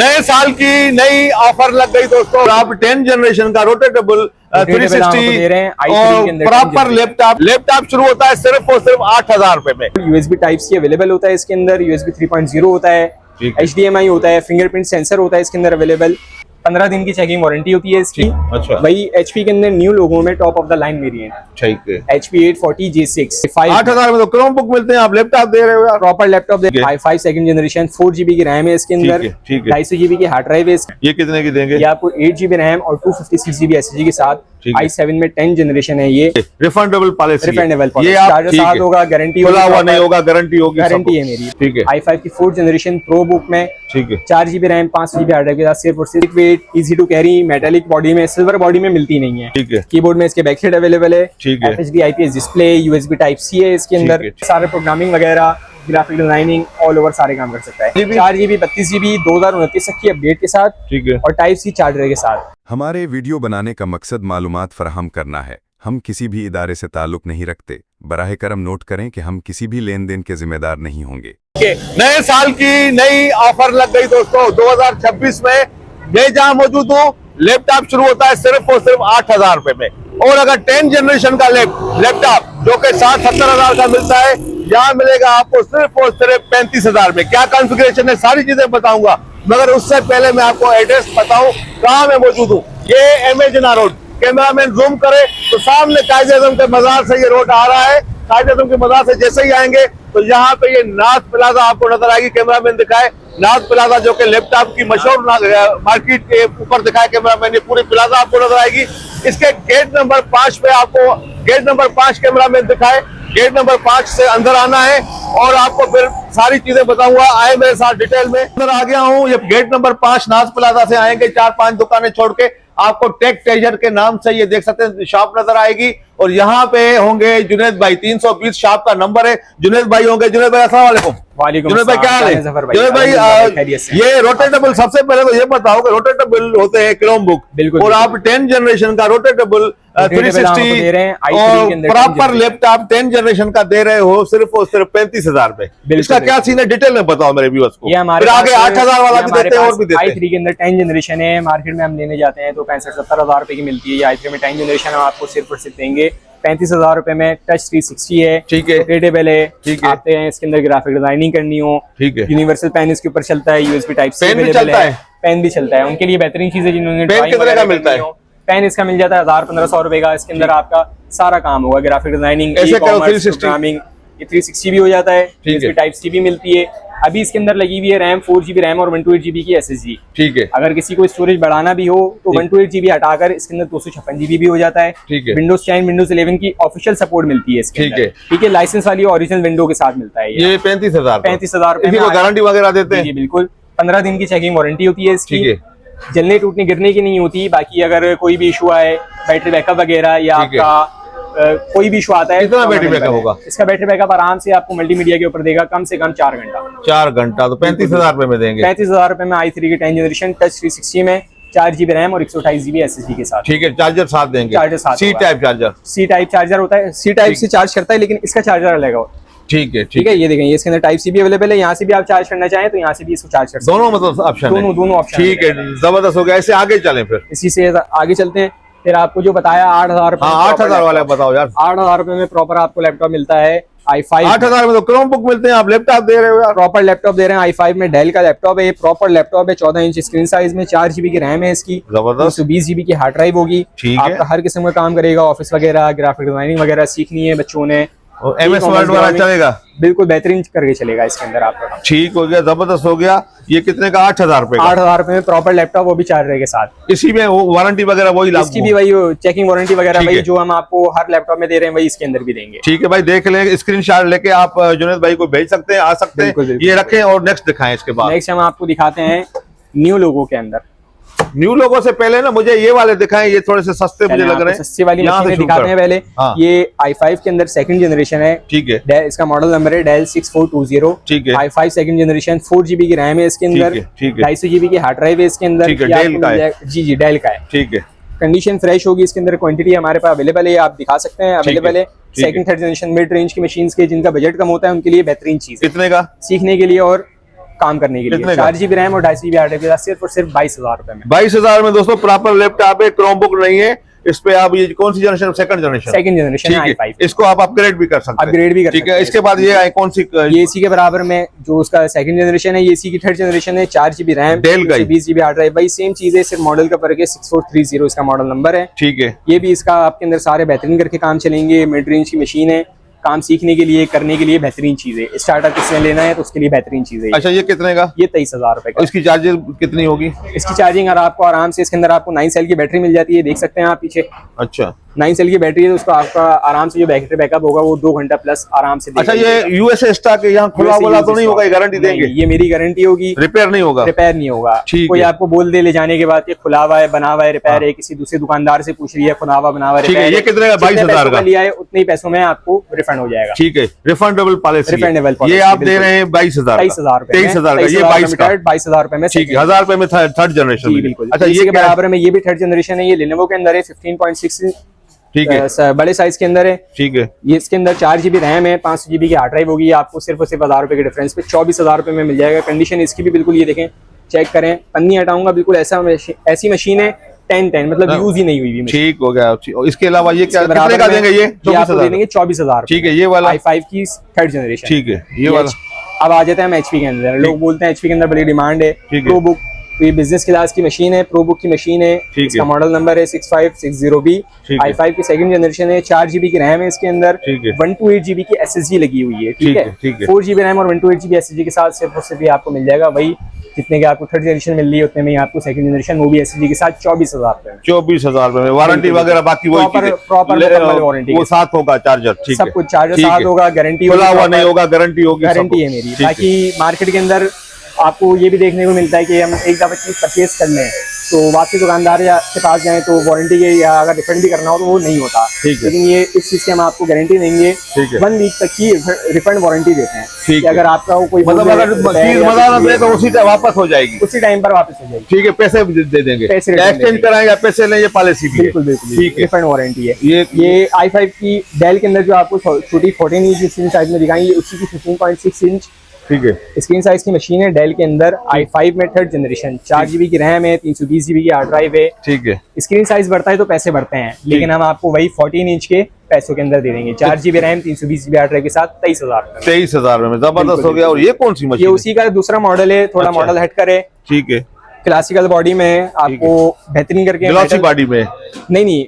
नए साल की नई ऑफर लग गई दोस्तों। आप 10 जनरेशन का रोटेटेबल 360 और प्रॉपर लैपटॉप शुरू होता है सिर्फ और सिर्फ 8,000 रुपए में। यूएसबी टाइप सी अवेलेबल होता है इसके अंदर, यूएसबी 3.0 होता है, HDMI होता है, फिंगरप्रिंट सेंसर होता है इसके अंदर अवेलेबल। 15 दिन की चेकिंग वारंटी होती है इसकी। अच्छा। वही HP के अंदर न्यू लोगों में top of the line variant, ठीक है, HP 840G6 8,000 में तो क्रोमबुक मिलते हैं, आप लैपटॉप दे रहे हो यार। प्रॉपर लैपटॉप दे, i5 सेकंड जनरेशन, 4GB की रैम है इसके अंदर, 250GB की हार्ड ड्राइव है। ये कितने की देंगे? ये आपको 8GB रैम और 256GB SSD के साथ, i7 में 10 जनरेशन है। ये रिफंडेबल पॉलिसी, ये चार्जर साथ होगा, गारंटी खुला हुआ नहीं होगा, गारंटी होगी, गारंटी है मेरी। ठीक है। i5 की 4th जनरेशन प्रो बुक में, ठीक है, 4GB RAM 5GB hard drive के साथ, सिर्फ और सिर्फ weight, easy to carry, metallic body में, सिल्वर बॉडी में मिलती नहीं है। ठीक है। कीबोर्ड में इसके बैक साइड अवेलेबल है, ठीक है, FHD IPS display, USB type C है इसके अंदर, सारे प्रोग्रामिंग वगैरह, ग्राफिक डिजाइनिंग ऑल ओवर सारे काम कर सकता है। 4GB 32GB 2029 तक की अपडेट के साथ, ठीक है, और टाइप C चार्जर के साथ। हमारे वीडियो बनाने का मकसद मालूमात फराहम करना है। हम किसी भी इदारे से ताल्लुक नहीं रखते। बराह करम नोट करें कि हम किसी भी लेन देन के जिम्मेदार नहीं होंगे। नए साल की नई ऑफर लग गई दोस्तों 2026 में। मैं जहां मौजूद हूँ, लैपटॉप शुरू होता है सिर्फ और सिर्फ 8,000 रुपए में। और अगर 10 जनरेशन का लैपटॉप जो कि 60-70 का मिलता है, यहाँ मिलेगा आपको सिर्फ और सिर्फ 35,000 में। क्या कॉन्फ़िगरेशन है, सारी चीजें बताऊंगा, मगर उससे पहले मैं आपको एड्रेस बताऊं कहाँ मैं मौजूद हूँ। ये MA रोड, कैमरामैन जूम करे तो सामने कायद-ए-आज़म के मजार से ये रोड आ रहा है। कायद-ए-आज़म के मजार से जैसे ही आएंगे तो यहाँ पे ये नाज प्लाजा आपको नजर आएगी। कैमरामैन दिखाए नाज प्लाजा, जो कि लैपटॉप की मशहूर मार्केट के ऊपर दिखाए कैमरामैन, ये पूरी प्लाजा आपको नजर आएगी। इसके गेट नंबर 5 पे आपको गेट नंबर 5 कैमरामैन दिखाए, गेट नंबर 5 से अंदर आना है और आपको फिर सारी चीजें बताऊंगा। आए मेरे साथ डिटेल में। अंदर आ गया हूँ। ये गेट नंबर 5 नाज प्लाजा से आएंगे, 4-5 दुकानें छोड़ के आपको टेक ट्रेजर के नाम से ये देख सकते हैं शॉप नजर आएगी। और यहाँ पे होंगे जुनैद भाई, 320 शॉप का नंबर है। जुनैद भाई होंगे। जुनैद भाई अस्सलाम वालेकुम। जुनैद भाई क्या हाल है? जुनैद भाई ये रोटेटेबल, सबसे पहले तो ये बताओ कि रोटेटेबल होते हैं क्रोमबुक, और आप 10 जनरेशन का रोटेटेबल 360 और प्रॉपर लैपटॉप 10 जनरेशन का दे रहे हो सिर्फ और सिर्फ 35,000 रुपए। इसका क्या सीन है, डिटेल में बताओ मेरे व्यूअर्स को। फिर आगे 8,000 वाला भी देते हैं और भी देते हैं। i3 के अंदर 10 जनरेशन है, मार्केट में हम लेने जाते हैं तो 65-70 रुपए की मिलती है। ये i3 में 10 जनरेशन हम आपको सिर्फ और सिर्फ देंगे 35,000 रुपए में। टच 360 है, ठीक है, रोटेटेबल है, ठीक है। आते हैं इसके अंदर ग्राफिक डिजाइनिंग करनी हो, ठीक है, यूनिवर्सल पेन इसके ऊपर चलता है, USB टाइप से पेन भी चलता है, पेन भी चलता है। उनके लिए बेहतरीन चीज है जिन्होंने पेन कितने का मिलता है? पेन इसका मिल जाता है 1000-1500 रुपए का। इसके अंदर आपका सारा काम होगा, ग्राफिक डिजाइनिंग, प्रोग्रामिंग। ये 360 भी हो जाता है, USB टाइप C भी मिलती है। अभी इसके अंदर लगी हुई है रैम 4GB रैम और 128GB की SSD। ठीक है। अगर किसी को स्टोरेज बढ़ाना भी हो तो 128GB हटाकर इसके अंदर 256GB भी हो जाता है। ठीक है। Windows 10 Windows 11 की ऑफिशियल सपोर्ट मिलती है इसके अंदर। ठीक है। लाइसेंस वाली ओरिजिनल विंडो के साथ मिलता है ये 35,000 रुपए में। गारंटी वगैरह देते हैं? जी बिल्कुल, 15 दिन की चेकिंग वारंटी होती है इसकी। जलने टूटने गिरने की नहीं होती। बाकी अगर कोई भी इशू आए, बैटरी बैकअप वगैरह या आपका कोई भी इशू आता है, कितना बैटरी बैकअप होगा? इसका बैटरी बैकअप आराम से आपको मल्टीमीडिया के ऊपर देगा कम से कम 4 घंटा। 4 घंटा तो 35,000 रुपए में देंगे। 35,000 रुपए में i3 की 10 जनरेशन टच 360 में 4GB रैम और 128GB SSD के साथ। ठीक है। चार्जर साथ देंगे? चार्जर साथ। C टाइप चार्जर होता है, C टाइप से चार्ज करता है, लेकिन इसका चार्जर अलग है। ठीक है, ठीक है। ये देखें, इसके अंदर टाइप C भी अवेलेबल है। यहाँ से भी आप चार्ज करना चाहें तो यहाँ से भी इसको चार्ज कर सकते हैं। दोनों मतलब ऑप्शन, दोनों ऑप्शन। ठीक है, जबरदस्त हो गया। इससे आगे चलें, फिर इसी से आगे चलते हैं। फिर आपको जो बताया 8,000 रुपए, 8,000 वाला बताओ यार। 8,000 रुपए में प्रॉपर आपको लैपटॉप मिलता है i5। 8,000 में तो क्रोमबुक मिलते हैं, आप लैपटॉप दे रहे हो यार। प्रॉपर लैपटॉप दे रहे हैं। i5 में डेल का लैपटॉप है, ये प्रॉपर लैपटॉप है, 14 इंच स्क्रीन साइज में, 4GB की रैम है इसकी, 220GB की हार्ड ड्राइव होगी। आपका हर किस्म का काम करेगा, ऑफिस वगैरह, ग्राफिक डिजाइनिंग वगैरह सीखनी है बच्चों ने, MS वर्ड वाला चलेगा, बिल्कुल बेहतरीन करके चलेगा इसके अंदर आपका। ठीक हो गया, जबरदस्त हो गया। ये कितने का? 8,000 रुपए। 8,000 रुपए में प्रॉपर लैपटॉप, वो भी चार्जर के साथ। इसी में वारंटी वगैरह वही लागू? इसकी भी वही चेकिंग वारंटी वगैरह वही जो हम आपको हर लैपटॉप में दे रहे हैं, वही इसके अंदर भी देंगे। ठीक है भाई, देख लें, स्क्रीनशॉट लेके आप जुनैद भाई को भेज सकते हैं, आ सकते हैं। ये रखें और नेक्स्ट दिखाएं। इसके बाद नेक्स्ट हम आपको दिखाते हैं न्यू लोगों के अंदर। न्यू लोगों से पहले ना मुझे ये वाले दिखाएं, ये थोड़े से सस्ते मुझे लग रहे हैं। सस्ती वाली मशीनें दिखाते हैं पहले। ये i5 के अंदर सेकंड जनरेशन है। ठीक है। इसका मॉडल नंबर है डेल 6420। ठीक है। i5 सेकंड जनरेशन, 4GB की रैम है इसके अंदर, 250GB की हार्ड ड्राइव है इसके अंदर। डेल का है? जी डेल का है। ठीक है। कंडीशन फ्रेश होगी इसके अंदर, क्वांटिटी हमारे पास अवेलेबल है, आप दिखा सकते हैं, अवेलेबल है। Second third generation mid range की मशीन के जिनका बजट कम होता है उनके लिए बेहतरीन चीज। कितने का? सीखने के लिए और काम करने के लिए। 4 GB रैम और 2.5 GB हार्ड ड्राइव के साथ सिर्फ और सिर्फ 22,000 रुपए में। 22,000 में दोस्तों प्रॉपर लैपटॉप है, क्रोमबुक नहीं है इस पे। आप ये कौन सी generation? Second generation. Second generation i5। इसको आप अपग्रेड भी कर सकते हैं। अपग्रेड भी कर ठीक है। इसके बाद ये कौन सी? ये इसी के बराबर में जो उसका सेकंड जनरेशन है, ये इसी की थर्ड जनरेशन है। 4 GB रैम, डेल का 20 GB हार्ड ड्राइव, भाई सेम चीज है, सिर्फ मॉडल का फर्क है। 6430 इसका मॉडल नंबर है। ठीक है। ये भी इसका आपके अंदर सारे बेहतरीन करके काम चलेंगे। मिड रेंज की मशीन है, काम सीखने के लिए, करने के लिए बेहतरीन चीज है। स्टार्टअप किसने लेना है तो उसके लिए बेहतरीन चीज है। अच्छा, ये कितने का? ये 23,000 रुपए का। इसकी चार्जिंग कितनी होगी? इसकी चार्जिंग और आपको आराम से इसके अंदर आपको 9 सेल की बैटरी मिल जाती है, देख सकते हैं आप पीछे। अच्छा, 9 सेल की बैटरी है तो उसको आपका आराम से जो बैटरी बैकअप होगा वो 2 घंटा प्लस आराम से। अच्छा, ये यूएसए स्टॉक है, यहाँ खुला वाला तो नहीं होगा? गारंटी देंगे? ये मेरी गारंटी होगी। रिपेयर नहीं होगा? रिपेयर नहीं होगा। कोई आपको बोल दे ले जाने के बाद कि खुला हुआ है, बना हुआ है, रिपेयर है, किसी दूसरे दुकानदार से पूछ रही है खुला हुआ बना हुआ है। ये कितने का? 22,000 का लिया है, उतने ही पैसों में आपको रिफंड हो जाएगा। ठीक है, रिफंडेबल पॉलिसी। रिफंडेबल ये आप दे रहे हैं 22,000 का। 23,000 का। ये 22,000 रुपए में। ठीक है, 1,000 रुपए में थर्ड जनरेशन। बिल्कुल। अच्छा, ये बराबर में ये भी थर्ड जनरेशन है। ये लेनोवो के अंदर है, 15.6। ठीक है, बड़े साइज के अंदर है। ठीक है। ये इसके अंदर 4 GB रैम है, 500 GB की हार्ड ड्राइव होगी। आपको सिर्फ और सिर्फ 1,000 रुपए के डिफरेंस पे 24,000 रुपए में मिल जाएगा। कंडीशन इसकी भी बिल्कुल ये देखें, चेक करें, पन्नी हटाऊंगा, बिल्कुल ऐसी मशीन है 10 मतलब यूज ही नहीं हुई भी। ठीक हो गया। इसके अलावा ये क्या कितने का देंगे? ये 24,000। ठीक है, ये वाला i5 की थर्ड जनरेशन। ठीक है, ये वाला। अब आ जाते हैं हम HP के अंदर। लोग बोलते हैं HP के अंदर बड़ी डिमांड है। प्रो बुक, तो ये बिजनेस क्लास की मशीन है, प्रो बुक की मशीन है। इसका मॉडल नंबर है 6560B। i5 की सेकंड जनरेशन है। 4 GB की रैम है इसके अंदर। 128 GB की SSD लगी हुई है। ठीक है, 4 GB रैम और 128 GB SSD के साथ सिर्फ और सिर्फ आपको मिल जाएगा वही जितने के आपको थर्ड जनरेशन मिल रही है उतने में आपको सेकंड जनरेशन वो भी SSD के साथ 24,000 रुपए। 24,000 रुपए में वारंटी वगैरह बाकी प्रॉपर वारंटी, वो साथ होगा। चार्जर ठीक है, सब कुछ चार्जर साथ होगा। गारंटी खुला हुआ नहीं होगा, गारंटी होगी। गारंटी है मेरी। बाकी मार्केट के अंदर आपको ये भी देखने को मिलता है कि हम एक दफा चीज परचेज कर लें तो वापसी दुकानदार के पास जाएं तो वारंटी के या अगर रिफंड भी करना हो तो वो नहीं होता। लेकिन ये इस चीज की हम आपको गारंटी देंगे। 1 वीक तक की रिफंड वारंटी देते हैं कि अगर आपका कोई मतलब अगर चीज मजा ना दे तो उसी टाइम वापस हो जाएगी, उसी टाइम पर वापस हो जाएगी। ठीक है, पैसे दे देंगे, एक्सचेंज कराएं या पैसे लें, ये पॉलिसी भी बिल्कुल बिल्कुल ठीक है, रिफंड वारंटी है। ये i5 की डेल के अंदर जो आपको छोटी 14 इंच स्क्रीन साइज में दिखाई, उसी की 15.6 इंच ठीक है स्क्रीन साइज की मशीन है डेल के अंदर। i5 में थर्ड जनरेशन, 4 GB की रैम है, 320 GB की हार्ड ड्राइव है। ठीक है, स्क्रीन साइज बढ़ता है तो पैसे बढ़ते हैं, लेकिन हम आपको वही 14 इंच के पैसों के अंदर दे देंगे। 4 GB RAM, 320 GB hard drive के साथ 23,000 में जबरदस्त हो गया। और ये कौन सी मशीन? ये उसी का दूसरा मॉडल है, थोड़ा मॉडल हटकर है। ठीक है, क्लासिकल बॉडी में आपको बेहतरीन करके, ग्लॉसी बॉडी में नहीं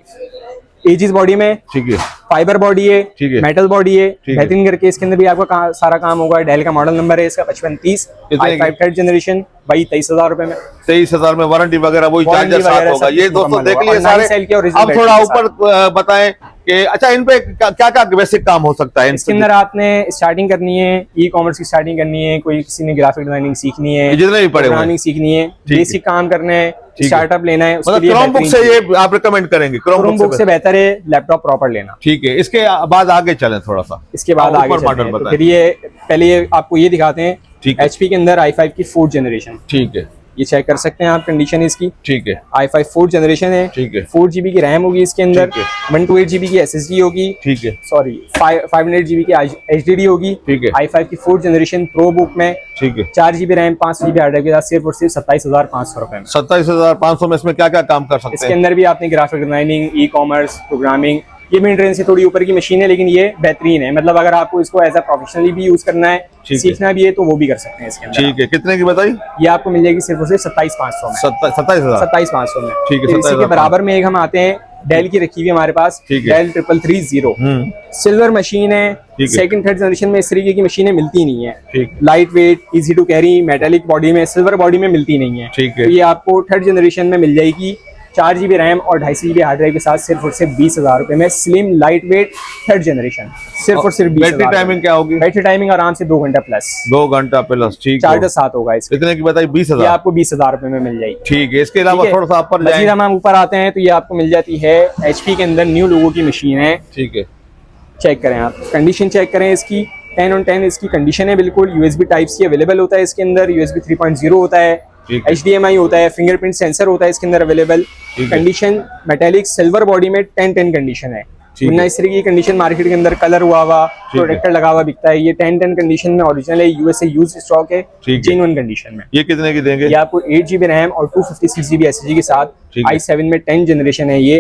एजिस बॉडी में, ठीक है, फाइबर बॉडी है, ठीक है, मेटल बॉडी है, बेहतरीन करके इसके अंदर भी आपका सारा काम होगा। डेल का मॉडल नंबर है इसका 5530, i5 थर्ड जनरेशन, भाई 23,000 रुपए में। 23,000 में वारंटी वगैरह वही चार्जर साथ होगा। ये दोस्तों देख लिए सारे। अब थोड़ा ऊपर बताएं कि अच्छा इन पे क्या क्या बेसिक काम हो सकता है? इसके अंदर आपने स्टार्टिंग करनी है, ई कॉमर्स की स्टार्टिंग करनी है, कोई किसी ने ग्राफिक डिजाइनिंग सीखनी है, जितने भी पड़े प्रोग्रामिंग सीखनी है, बेसिक काम करने हैं, स्टार्टअप लेना है, उसके लिए क्रोम बुक से ये आप रिकमेंड करेंगे? क्रोम बुक से बेहतर है लैपटॉप प्रॉपर लेना। ठीक है, इसके बाद आगे चलें थोड़ा सा, इसके बाद आगे चलते हैं। तो फिर ये पहले ये आपको ये दिखाते हैं HP के अंदर i5 की 4th जनरेशन। ठीक है, ये चेक कर सकते हैं आप कंडीशन इसकी। ठीक है, i5 4th जनरेशन है। ठीक है, 4 GB की रैम होगी इसके अंदर, 128 GB की SSD होगी। ठीक है, सॉरी 500 GB की HDD होगी। ठीक है, i5 की 4th जनरेशन प्रो बुक में। ठीक है, 4 GB RAM, 5 GB hard drive के साथ सिर्फ और सिर्फ 27,500 रुपए में। 27,500 में इसमें क्या क्या काम कर सकते हैं? इसके अंदर भी आपने graphic designing, e commerce, programming, ये मिड रेंज से थोड़ी ऊपर की मशीन है लेकिन ये बेहतरीन है। मतलब अगर आपको इसको एज अ प्रोफेशनली भी यूज करना है, सीखना भी है तो वो भी कर सकते हैं इसके अंदर। ठीक है, कितने की बताई? ये आपको मिल जाएगी सिर्फ और सिर्फ 27,500 में। 27,500 में। ठीक है, इसी के बराबर में एक हम आते हैं, डेल की रखी हुई है हमारे पास, डेल 3330 सिल्वर मशीन है। सेकंड थर्ड जनरेशन में इस तरीके की मशीनें मिलती नहीं है। Light weight, easy to carry, metallic body में, सिल्वर बॉडी में मिलती नहीं है। तो ये आपको थर्ड जनरेशन में मिल जाएगी 4 GB रैम और 250 GB हार्ड ड्राइव के साथ सिर्फ और सिर्फ 20,000 रुपए में। Slim light weight third generation, सिर्फ और सिर्फ 20,000। बैटरी टाइमिंग क्या होगी? बैटरी टाइमिंग आराम से 2 घंटा प्लस। 2 घंटा प्लस, ठीक है। चार्जर साथ होगा इसके। कितने की बताई? 20,000। ये आपको 20,000 रुपए में मिल जाएगी। ठीक है, इसके अलावा थोड़ा सा ऊपर जाएं। हम ऊपर आते हैं तो ये आपको मिल जाती है HP के अंदर न्यू लोगो की मशीन है। ठीक है, चेक करें आप, कंडीशन चेक करें इसकी, 10 on 10 इसकी कंडीशन है बिल्कुल। USB टाइप सी अवेलेबल होता है इसके अंदर, USB 3.0 होता है, HDMI होता है, फिंगरप्रिंट सेंसर होता है इसके अंदर available. Condition metallic silver body में 10-10 कंडीशन है। वरना इस तरह की कंडीशन मार्केट के अंदर कलर हुआ हुआ प्रोटेक्टर लगा हुआ बिकता है। ये 10 कंडीशन में ओरिजिनल है, यूएसए यूज स्टॉक है, जेन्युइन कंडीशन में। ये कितने की देंगे? ये आपको 8 GB रैम और 256 GB SSD के साथ i7 में 10 जनरेशन है ये।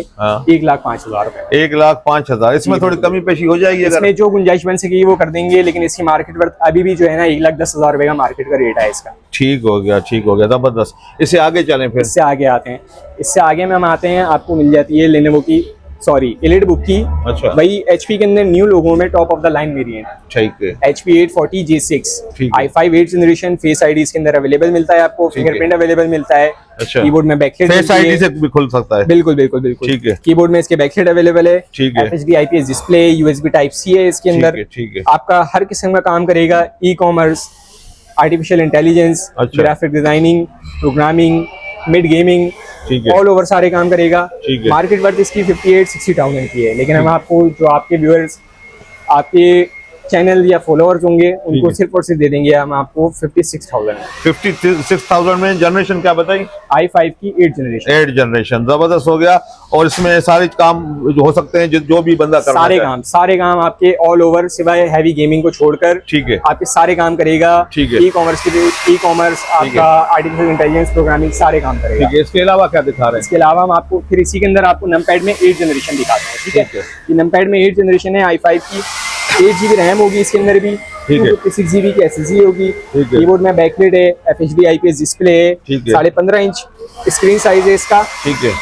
1,05,000 रुपए। 1,05,000। इसमें थोड़ी कमी पेशी हो जाएगी? इसमें जो गुंजाइश बन सकेगी वो कर देंगे, लेकिन इसकी मार्केट वर्थ अभी भी जो है ना 1,10,000 रुपए का मार्केट का रेट है इसका। ठीक हो गया, ठीक हो गया, जबरदस्त। इससे आगे चलें फिर? इससे आगे आते हैं। इससे आगे में हम आते हैं, आपको मिल जाती है लेनोवो की एलिट की। अच्छा। वही HP के अंदर न्यू लोगों में top of the line variant. ठीक है। HP 840 G6 i5 8 generation. Face ID इसके अंदर अवेलेबल मिलता है आपको, फिंगरप्रिंट अवेलेबल मिलता है। अच्छा। कीबोर्ड में बैकलाइट फेस आईडी से भी खुल सकता है? बिल्कुल बिल्कुल बिल्कुल। ठीक है। कीबोर्ड में इसके बैकलाइट अवेलेबल है। ठीक है। FHD IPS display, USB Type-C है इसके अंदर। ठीक है। आपका हर किस्म का काम करेगा, e-commerce, artificial intelligence, graphic designing, programming, mid gaming, all over सारे काम करेगा। मार्केट वर्थ इसकी 58-60,000 की है, लेकिन हम आपको जो आपके व्यूअर्स आपके चैनल या फॉलोअर्स होंगे उनको सिर्फ और सिर्फ दे देंगे हम आपको 56,000। 56,000 में जनरेशन क्या बताई? i5 की 8 जनरेशन। जबरदस्त हो गया। और इसमें सारे काम हो सकते हैं जो भी बंदा करना सारे काम आपके ऑल ओवर, सिवाय हैवी गेमिंग को छोड़कर। ठीक है। आपके सारे काम करेगा। ठीक है। ई-कॉमर्स आपका, आर्टिफिशियल इंटेलिजेंस, प्रोग्रामिंग, सारे काम करेगा। ठीक है। इसके अलावा क्या दिखा रहे हैं? इसके अलावा हम आपको फिर इसी के अंदर आपको नमपैड में 8 जनरेशन दिखाते हैं। ठीक है। ये नमपैड में 8 जनरेशन है i5 की। 8 GB रैम होगी इसके अंदर भी। 256 GB की SSD होगी। कीबोर्ड में बैकलाइट है, FHD IPS डिस्प्ले है, 15.5 इंच स्क्रीन साइज है इसका। ठीक है।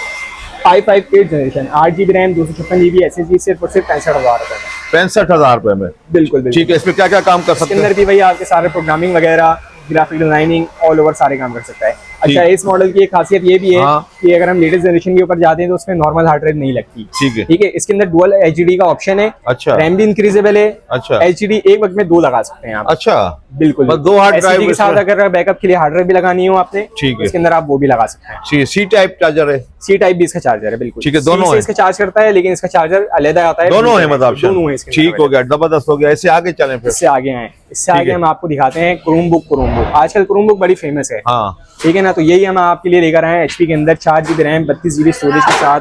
i5 8 generation, 8 GB RAM, 256 GB SSD, सिर्फ और सिर्फ 65,000 रुपए में। 65,000 रुपए में? बिल्कुल। ठीक है। इसमें क्या क्या काम कर सकते हैं? इसके अंदर भी भाई आपके सारे प्रोग्रामिंग वगैरह, ग्राफिक डिजाइनिंग, ऑल ओवर सारे काम कर सकता है। अच्छा, इस मॉडल की एक खासियत ये भी है कि अगर हम लेटेस्ट जनरेशन के ऊपर जाते हैं तो उसमें नॉर्मल हार्ड ड्राइव नहीं लगती। ठीक है। इसके अंदर डुअल HDD का ऑप्शन है। अच्छा। रैम भी इंक्रीजेबल है। अच्छा। HDD एक वक्त में 2 लगा सकते हैं आप। अच्छा। बिल्कुल। 2 हार्ड ड्राइव के साथ अगर बैकअप के लिए हार्ड ड्राइव भी लगानी हो आपने, ठीक है, इसके अंदर आप वो भी लगा सकते हैं। C टाइप चार्जर है? C टाइप भी इसका चार्जर है। बिल्कुल। ठीक है। दोनों इसका चार्ज करता है, लेकिन इसका चार्जर अलग आता है। दोनों है मतलब? दोनों है इसके। ठीक हो गया, जबरदस्त हो गया। इससे आगे चलें फिर? इससे आगे आए। इससे आगे हम आपको दिखाते हैं क्रोमबुक। आजकल क्रोमबुक बड़ी फेमस है। हाँ। ठीक है ना। तो यही हम आपके लिए लेकर आए हैं HP के अंदर 4 GB रैम, 32 GB स्टोरेज के साथ,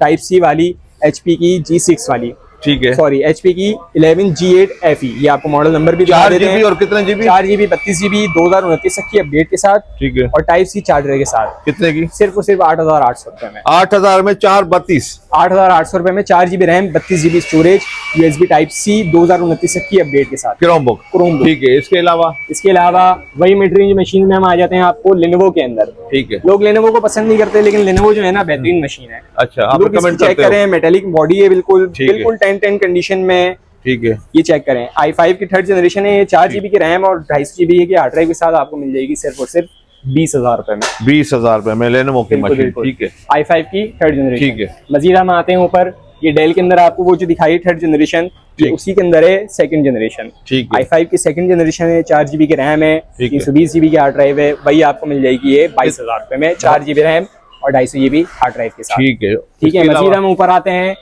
Type-C वाली, HP की G6 वाली। ठीक है। सॉरी, HP की 11G8 FE। ये आपको मॉडल नंबर भी दिखा देते हैं। और कितने GB? 4 GB 32 GB 2029 तक की अपडेट के साथ। ठीक है। और Type-C चार्जर के साथ। कितने की? सिर्फ और सिर्फ 8,800 रुपए में। 8,000 में 432? 8,800 रुपए में 4 GB RAM, 32 GB storage, USB Type-C 2029 तक की अपडेट के साथ। क्रोमबुक। ठीक है। इसके अलावा वही मिड रेंज मशीन में हम आ जाते हैं आपको लेनोवो के अंदर। ठीक है। लोग लेनोवो को पसंद नहीं करते, लेकिन लेनोवो जो है ना बेहतरीन मशीन है। अच्छा। आप कमेंट चेक करें, मेटेलिक बॉडी है, बिल्कुल 10 कंडीशन में। ठीक है। ये चेक करें। i5 की 3rd जनरेशन है। ये 4 GB की रैम और 250 GB की हार्ड ड्राइव के साथ आपको मिल जाएगी सिर्फ और सिर्फ 20,000 रुपए में। 20,000 रुपए में लेनोवो की मशीन। ठीक है। i5 की 3rd जनरेशन। ठीक है। मजीद हम आते हैं ऊपर। ये डेल के अंदर आपको वो जो दिखाई 3rd जनरेशन, उसी के अंदर है 2nd जनरेशन। ठीक है। i5 की 2nd जनरेशन है। 4 GB की रैम है, 320 GB की हार्ड ड्राइव है। वही आपको मिल जाएगी ये 22,000 रुपए में, 4 GB रैम और 250 GB हार्ड ड्राइव के साथ। ठीक है। ठीक है। मजीद हम ऊपर आते हैं।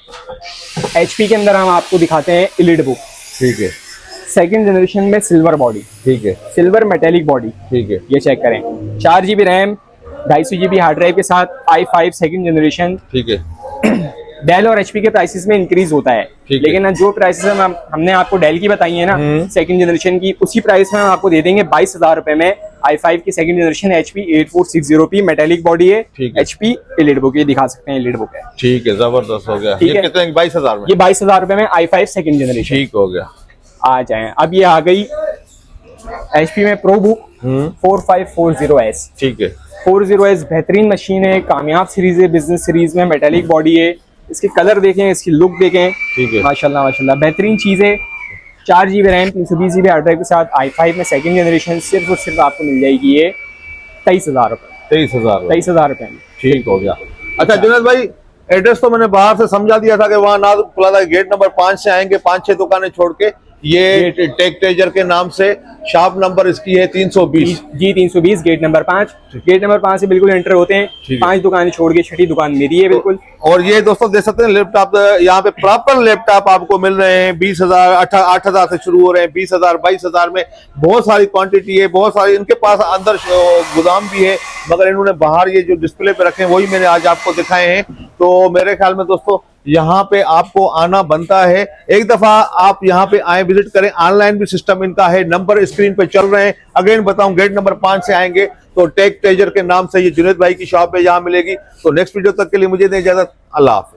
HP के अंदर हम आपको दिखाते हैं एलिट बुक। ठीक है। 2nd जनरेशन में सिल्वर बॉडी। ठीक है। Silver metallic body. ठीक है। ये चेक करें। 4 GB RAM, 250 GB hard drive के साथ, i5 2nd जनरेशन। ठीक है। डेल और HP के प्राइसेस में इंक्रीज होता है, लेकिन जो प्राइसेस हमने आपको डेल की बताई है ना 2nd जनरेशन की, उसी प्राइस में हम आपको दे देंगे 22,000 रुपए में। i5 की 2nd generation HP 8460p metallic body है। HP एलिट बुक, ये दिखा सकते हैं एलिट बुक है। ठीक है। जबरदस्त हो गया। ये कितने? 22,000 में? ये 22,000 रुपए में i5 2nd जनरेशन। ठीक हो गया। आ जाए। अब ये आ गई HP में प्रो बुक 4540S। ठीक है। 40S बेहतरीन मशीन है, कामयाब सीरीज है, बिजनेस सीरीज में, मेटेलिक बॉडी है। इसके कलर देखें, इसकी लुक देखें। ठीक है। माशाल्लाह माशाल्लाह बेहतरीन चीज है। 4 GB RAM, 320 GB hard drive के साथ, i5 में 2nd जनरेशन। सिर्फ और सिर्फ आपको मिल जाएगी ये 23,000 रुपए। 23,000 रुपए में। ठीक हो गया। अच्छा जुनैद भाई, एड्रेस तो मैंने बाहर से समझा दिया था कि वहाँ नाज प्लाजा गेट नंबर 5 से आएंगे, 5-6 दुकानें छोड़ के। ये टेक ट्रेजर के नाम से शॉप नंबर इसकी है 320 जी 320 गेट नंबर 5। गेट नंबर 5 से बिल्कुल एंटर होते हैं। 5 दुकानें छोड़ के 6ठी दुकान मेरी है बिल्कुल। और ये दोस्तों देख सकते हैं लैपटॉप, यहाँ पे प्रॉपर लैपटॉप आपको मिल रहे हैं। 20,000 8,000 से शुरू हो रहे हैं, 20,000 22,000 में। बहुत सारी क्वांटिटी है, बहुत सारी इनके पास अंदर गोदाम भी है, मगर इन्होंने बाहर ये जो डिस्प्ले पे रखे हैं वही मैंने आज आपको दिखाए हैं। तो मेरे ख्याल में दोस्तों यहाँ पे आपको आना बनता है। एक दफा आप यहाँ पे आए, विजिट करें। ऑनलाइन भी सिस्टम इनका है, नंबर स्क्रीन पे चल रहे हैं। अगेन बताऊं, गेट नंबर 5 से आएंगे तो टेक ट्रेजर के नाम से ये जुनेद भाई की शॉप है, यहाँ मिलेगी। तो नेक्स्ट वीडियो तक के लिए मुझे दें इजाजत। अल्लाह हाफ़िज़।